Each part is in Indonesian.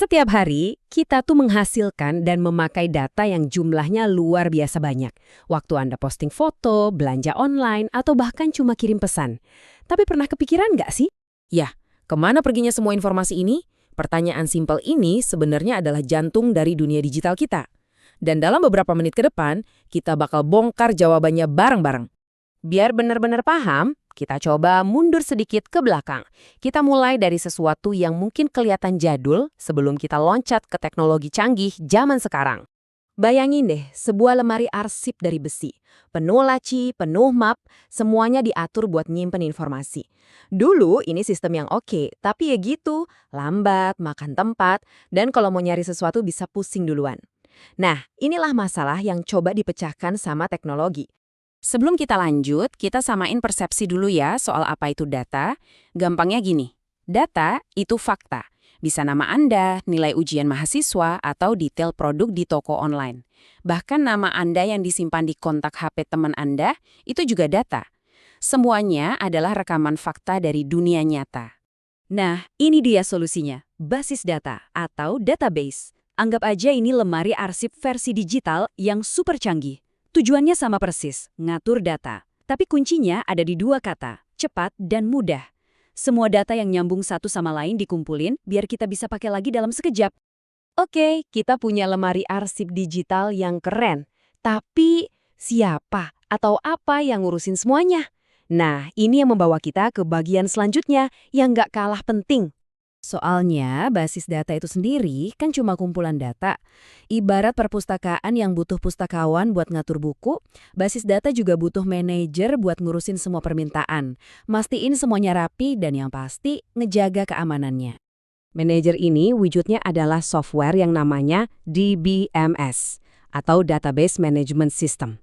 Setiap hari, kita tuh menghasilkan dan memakai data yang jumlahnya luar biasa banyak. Waktu Anda posting foto, belanja online, atau bahkan cuma kirim pesan. Tapi pernah kepikiran nggak sih? Yah, kemana perginya semua informasi ini? Pertanyaan simpel ini sebenarnya adalah jantung dari dunia digital kita. Dan dalam beberapa menit ke depan, kita bakal bongkar jawabannya bareng-bareng. Biar benar-benar paham, kita coba mundur sedikit ke belakang. Kita mulai dari sesuatu yang mungkin kelihatan jadul sebelum kita loncat ke teknologi canggih zaman sekarang. Bayangin deh, sebuah lemari arsip dari besi. Penuh laci, penuh map, semuanya diatur buat nyimpen informasi. Dulu ini sistem yang oke, tapi ya gitu, lambat, makan tempat, dan kalau mau nyari sesuatu bisa pusing duluan. Nah, inilah masalah yang coba dipecahkan sama teknologi. Sebelum kita lanjut, kita samain persepsi dulu ya soal apa itu data. Gampangnya gini, data itu fakta. Bisa nama Anda, nilai ujian mahasiswa, atau detail produk di toko online. Bahkan nama Anda yang disimpan di kontak HP teman Anda, itu juga data. Semuanya adalah rekaman fakta dari dunia nyata. Nah, ini dia solusinya, basis data atau database. Anggap aja ini lemari arsip versi digital yang super canggih. Tujuannya sama persis, ngatur data. Tapi kuncinya ada di dua kata, cepat dan mudah. Semua data yang nyambung satu sama lain dikumpulin biar kita bisa pakai lagi dalam sekejap. Oke, kita punya lemari arsip digital yang keren. Tapi siapa atau apa yang ngurusin semuanya? Nah, ini yang membawa kita ke bagian selanjutnya yang nggak kalah penting. Soalnya, basis data itu sendiri kan cuma kumpulan data. Ibarat perpustakaan yang butuh pustakawan buat ngatur buku, basis data juga butuh manajer buat ngurusin semua permintaan. Mastiin semuanya rapi dan yang pasti ngejaga keamanannya. Manajer ini wujudnya adalah software yang namanya DBMS atau Database Management System.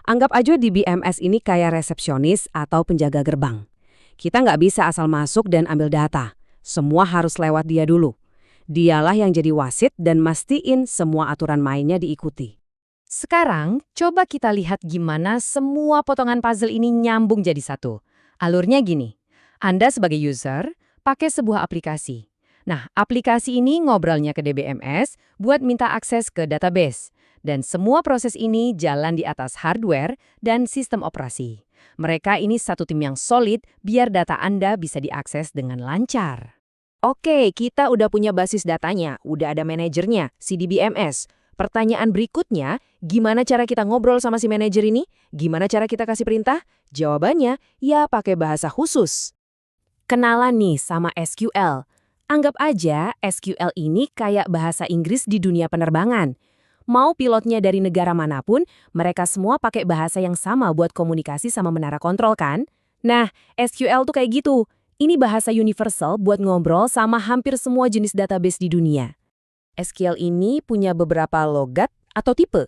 Anggap aja DBMS ini kayak resepsionis atau penjaga gerbang. Kita nggak bisa asal masuk dan ambil data. Semua harus lewat dia dulu. Dialah yang jadi wasit dan mastiin semua aturan mainnya diikuti. Sekarang, coba kita lihat gimana semua potongan puzzle ini nyambung jadi satu. Alurnya gini, Anda sebagai user pakai sebuah aplikasi. Nah, aplikasi ini ngobrolnya ke DBMS buat minta akses ke database. Dan semua proses ini jalan di atas hardware dan sistem operasi. Mereka ini satu tim yang solid biar data Anda bisa diakses dengan lancar. Oke, kita udah punya basis datanya, udah ada manajernya, si DBMS. Pertanyaan berikutnya, gimana cara kita ngobrol sama si manajer ini? Gimana cara kita kasih perintah? Jawabannya, ya pakai bahasa khusus. Kenalan nih sama SQL. Anggap aja SQL ini kayak bahasa Inggris di dunia penerbangan. Mau pilotnya dari negara manapun, mereka semua pakai bahasa yang sama buat komunikasi sama menara kontrol kan? Nah, SQL tuh kayak gitu. Ini bahasa universal buat ngobrol sama hampir semua jenis database di dunia. SQL ini punya beberapa logat atau tipe.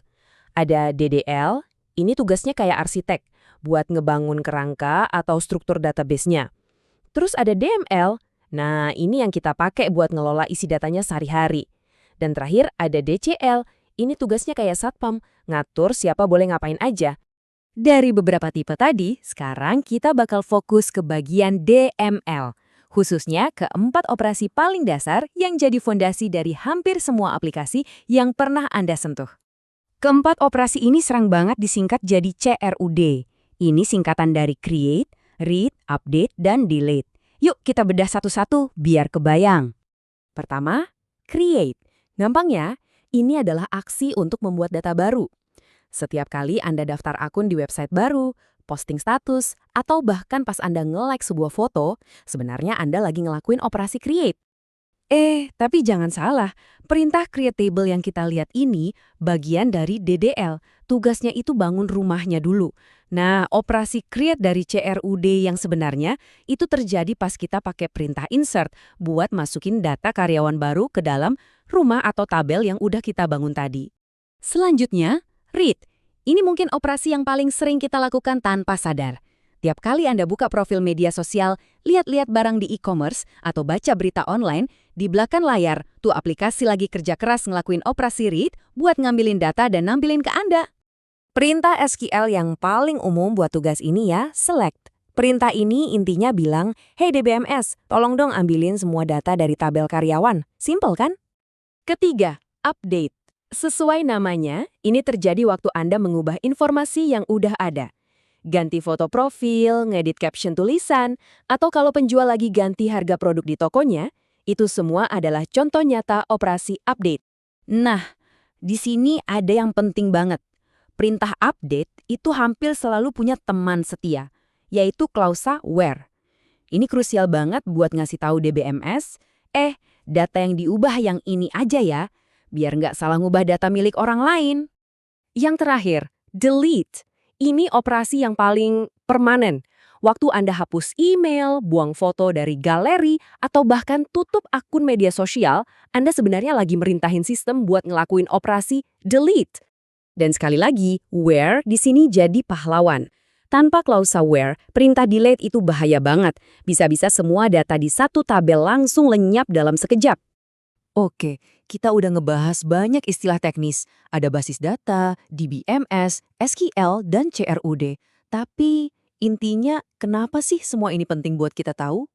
Ada DDL, ini tugasnya kayak arsitek, buat ngebangun kerangka atau struktur database-nya. Terus ada DML, nah ini yang kita pakai buat ngelola isi datanya sehari-hari. Dan terakhir ada DCL, ini tugasnya kayak satpam, ngatur siapa boleh ngapain aja. Dari beberapa tipe tadi, sekarang kita bakal fokus ke bagian DML, khususnya ke 4 operasi paling dasar yang jadi fondasi dari hampir semua aplikasi yang pernah Anda sentuh. Keempat operasi ini serang banget disingkat jadi CRUD. Ini singkatan dari Create, Read, Update, dan Delete. Yuk kita bedah satu-satu biar kebayang. Pertama, Create. Gampangnya, ini adalah aksi untuk membuat data baru. Setiap kali Anda daftar akun di website baru, posting status, atau bahkan pas Anda nge-like sebuah foto, sebenarnya Anda lagi ngelakuin operasi create. Tapi jangan salah, perintah create table yang kita lihat ini bagian dari DDL. Tugasnya itu bangun rumahnya dulu. Nah, operasi create dari CRUD yang sebenarnya itu terjadi pas kita pakai perintah insert buat masukin data karyawan baru ke dalam rumah atau tabel yang udah kita bangun tadi. Selanjutnya, read. Ini mungkin operasi yang paling sering kita lakukan tanpa sadar. Tiap kali Anda buka profil media sosial, lihat-lihat barang di e-commerce, atau baca berita online, di belakang layar, tuh aplikasi lagi kerja keras ngelakuin operasi read buat ngambilin data dan nampilin ke Anda. Perintah SQL yang paling umum buat tugas ini ya, select. Perintah ini intinya bilang, hey DBMS, tolong dong ambilin semua data dari tabel karyawan. Simple kan? Ketiga, update. Sesuai namanya, ini terjadi waktu Anda mengubah informasi yang udah ada. Ganti foto profil, ngedit caption tulisan, atau kalau penjual lagi ganti harga produk di tokonya, itu semua adalah contoh nyata operasi update. Nah, di sini ada yang penting banget. Perintah update itu hampir selalu punya teman setia, yaitu klausa where. Ini krusial banget buat ngasih tahu DBMS, data yang diubah yang ini aja ya, biar nggak salah ngubah data milik orang lain. Yang terakhir, delete. Ini operasi yang paling permanen. Waktu Anda hapus email, buang foto dari galeri, atau bahkan tutup akun media sosial, Anda sebenarnya lagi merintahin sistem buat ngelakuin operasi delete. Dan sekali lagi, where di sini jadi pahlawan. Tanpa klausa where, perintah delete itu bahaya banget. Bisa-bisa semua data di satu tabel langsung lenyap dalam sekejap. Oke, kita udah ngebahas banyak istilah teknis. Ada basis data, DBMS, SQL, dan CRUD. Tapi intinya, kenapa sih semua ini penting buat kita tahu?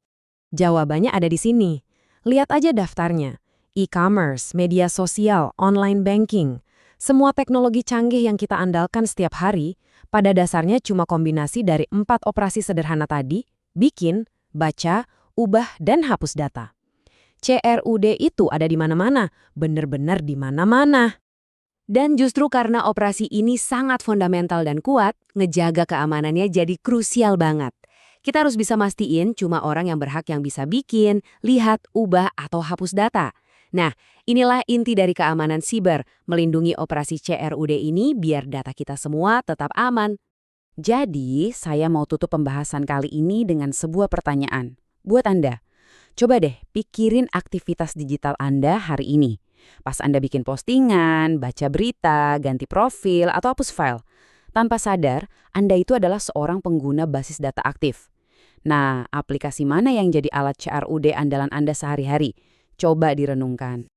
Jawabannya ada di sini. Lihat aja daftarnya. E-commerce, media sosial, online banking. Semua teknologi canggih yang kita andalkan setiap hari, pada dasarnya cuma kombinasi dari 4 operasi sederhana tadi, bikin, baca, ubah, dan hapus data. CRUD itu ada di mana-mana, bener-bener di mana-mana. Dan justru karena operasi ini sangat fundamental dan kuat, ngejaga keamanannya jadi krusial banget. Kita harus bisa mastiin cuma orang yang berhak yang bisa bikin, lihat, ubah, atau hapus data. Nah, inilah inti dari keamanan siber, melindungi operasi CRUD ini biar data kita semua tetap aman. Jadi, saya mau tutup pembahasan kali ini dengan sebuah pertanyaan. Buat Anda, coba deh pikirin aktivitas digital Anda hari ini. Pas Anda bikin postingan, baca berita, ganti profil, atau hapus file. Tanpa sadar, Anda itu adalah seorang pengguna basis data aktif. Nah, aplikasi mana yang jadi alat CRUD andalan Anda sehari-hari? Coba direnungkan.